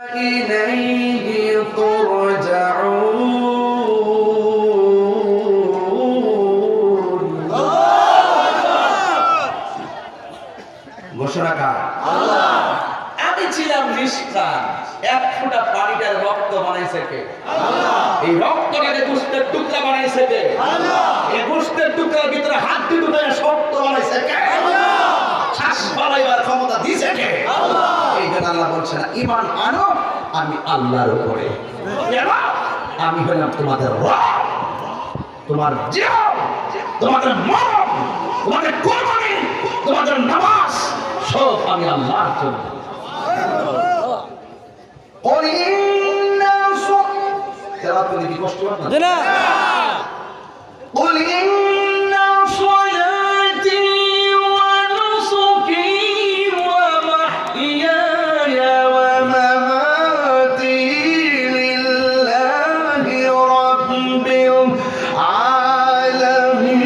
إليه ترجعون ঘোষণা কার? আল্লাহ। আমি ছিলাম নিষ্কাম, এক ফোঁটা পানিটার রক্ত বানাইছে কে? আল্লাহ। এই রক্তটাকে গোশতের টুকরা বানাইছে কে? আল্লাহ। এই গোশতের টুকরার ভিতরে হাড্ডি ঢুকায় শক্ত বানাইছে কে? আল্লাহ। শ্বাস বাড়াইবার ক্ষমতা দিয়েছে কে? আল্লাহ। এই জন্য আল্লাহ বলছেন ঈমান আনো আমি আল্লাহর উপরে, আমি হলাম তোমাদের রব, তোমার জীবন, তোমাদের মরণ, তোমাদের কুরবানি, তোমাদের নামাজ সব আমি আল্লাহর জন্য। قل إن صلاتي ونسكي ومحياي ومماتي لله رب العالمين।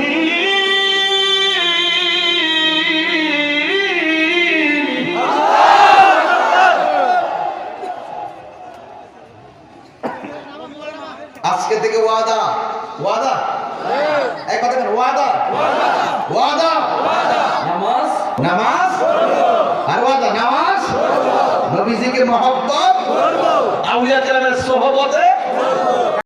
আজকে থেকে ওয়াদা, ওয়াদা, এই কথা বলেন, ওয়াদা, ওয়াদা, ওয়াদা।